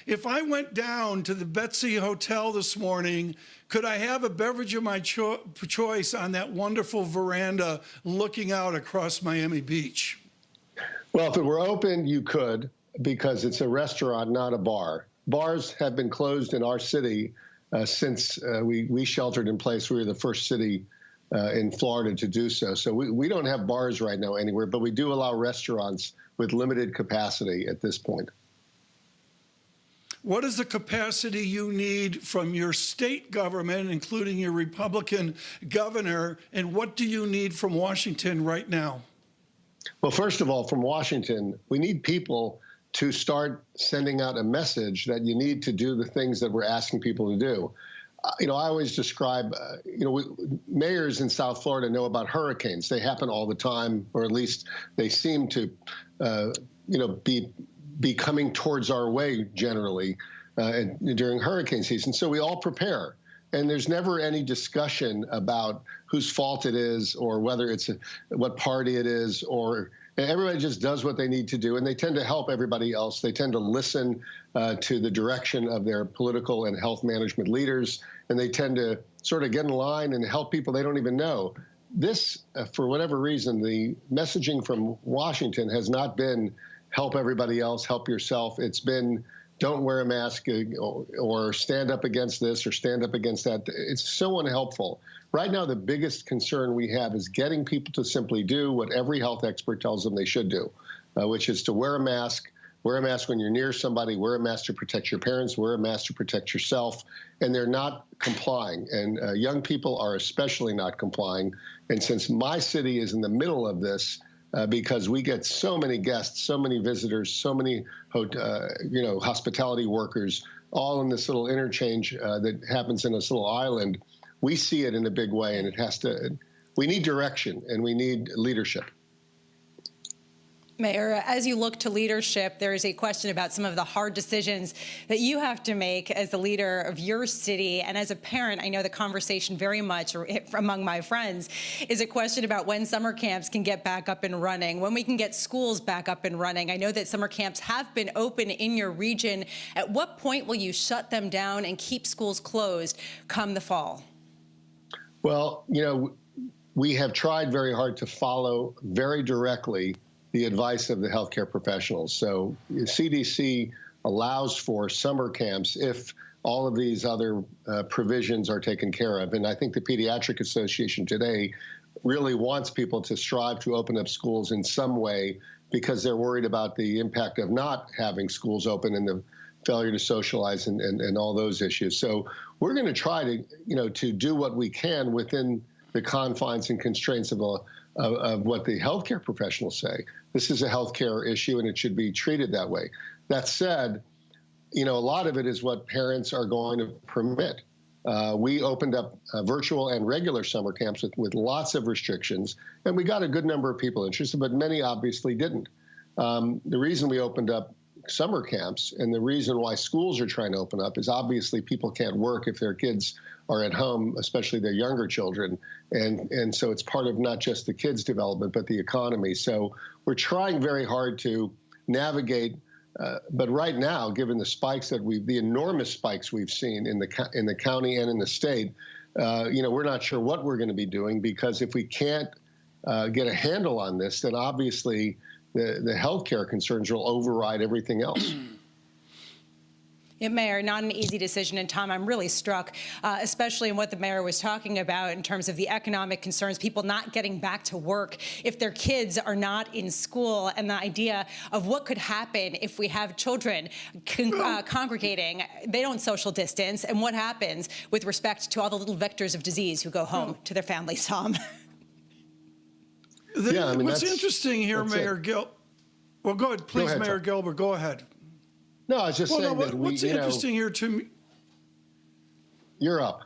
If I went down to the Betsy Hotel this morning, could I have a beverage of my choice on that wonderful veranda looking out across Miami Beach? Well, if it were open, you could, because it's a restaurant, not a bar. Bars have been closed in our city since we sheltered in place. We were the first city in Florida to do so. So we don't have bars right now anywhere, but we do allow restaurants with limited capacity at this point. What is the capacity you need from your state government, including your Republican governor, and what do you need from Washington right now? Well, first of all, from Washington, we need people to start sending out a message that you need to do the things that we're asking people to do. I always describe, mayors in South Florida know about hurricanes. They happen all the time, or at least they seem to, be coming towards our way generally during hurricane season. So we all prepare. And there's never any discussion about whose fault it is or whether it's what party it is, or everybody just does what they need to do. And they tend to help everybody else. They tend to listen to the direction of their political and health management leaders. And they tend to sort of get in line and help people they don't even know. This, for whatever reason, the messaging from Washington has not been help everybody else, help yourself. It's been don't wear a mask or stand up against this or stand up against that. It's so unhelpful. Right now, the biggest concern we have is getting people to simply do what every health expert tells them they should do, which is to wear a mask when you're near somebody, wear a mask to protect your parents, wear a mask to protect yourself, and they're not complying. And young people are especially not complying. And since my city is in the middle of this, because we get so many guests, so many visitors, so many hospitality workers, all in this little interchange that happens in this little island, we see it in a big way, and we need direction and we need leadership. Mayor, as you look to leadership, there is a question about some of the hard decisions that you have to make as the leader of your city. And as a parent, I know the conversation very much among my friends is a question about when summer camps can get back up and running, when we can get schools back up and running. I know that summer camps have been open in your region. At what point will you shut them down and keep schools closed come the fall? Well, we have tried very hard to follow very directly the advice of the healthcare professionals. So the CDC allows for summer camps if all of these other provisions are taken care of. And I think the Pediatric Association today really wants people to strive to open up schools in some way because they're worried about the impact of not having schools open and the failure to socialize and all those issues. So we're going to try to do what we can within the confines and constraints of what the healthcare professionals say. This is a healthcare issue, and it should be treated that way. That said, a lot of it is what parents are going to permit. We opened up virtual and regular summer camps with lots of restrictions, and we got a good number of people interested, but many obviously didn't. The reason we opened up summer camps and the reason why schools are trying to open up is obviously people can't work if their kids are at home, especially their younger children. And so it's part of not just the kids' development, but the economy. So we're trying very hard to navigate. But right now, given the spikes the enormous spikes we've seen in the county and in the state, we're not sure what we're going to be doing, because if we can't get a handle on this, then obviously the healthcare concerns will override everything else. Yeah, Mayor, not an easy decision. And Tom, I'm really struck, especially in what the mayor was talking about in terms of the economic concerns, people not getting back to work if their kids are not in school, and the idea of what could happen if we have children congregating. They don't social distance. And what happens with respect to all the little vectors of disease who go home to their families, Tom? What's interesting here, Mayor well, go ahead, please, Mayor Gelber, go ahead. No, I was just saying that what's interesting here to me. You're up.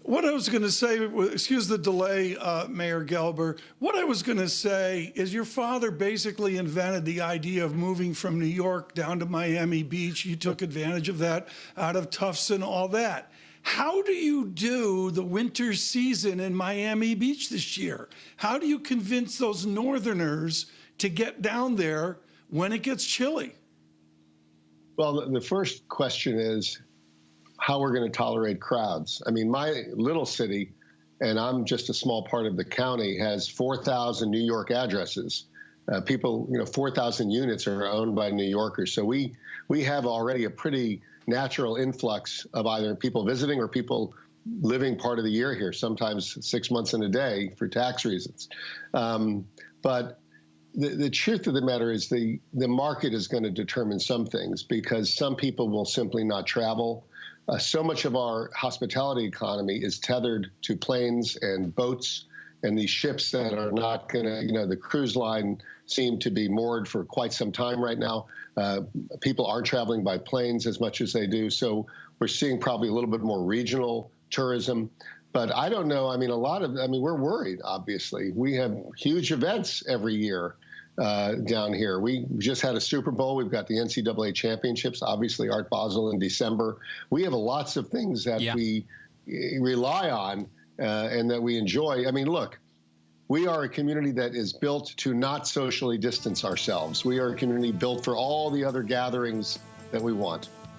What I was going to say, excuse the delay, Mayor Gelber. What I was going to say is your father basically invented the idea of moving from New York down to Miami Beach. You took advantage of that out of Tufts and all that. How do you do the winter season in Miami Beach this year? How do you convince those Northerners to get down there when it gets chilly? Well, the first question is how we're going to tolerate crowds. I mean, my little city, and I'm just a small part of the county, has 4,000 New York addresses. People, 4,000 units are owned by New Yorkers. So we have already a pretty natural influx of either people visiting or people living part of the year here, sometimes 6 months in a day for tax reasons. But the truth of the matter is the market is going to determine some things because some people will simply not travel. So much of our hospitality economy is tethered to planes and boats and these ships that are not going to, the cruise line seem to be moored for quite some time right now. People aren't traveling by planes as much as they do. So we're seeing probably a little bit more regional tourism. But I don't know. I mean, we're worried, obviously. We have huge events every year down here. We just had a Super Bowl. We've got the NCAA championships, obviously Art Basel in December. We have lots of things that we rely on and that we enjoy. I mean, look, we are a community that is built to not socially distance ourselves. We are a community built for all the other gatherings that we want.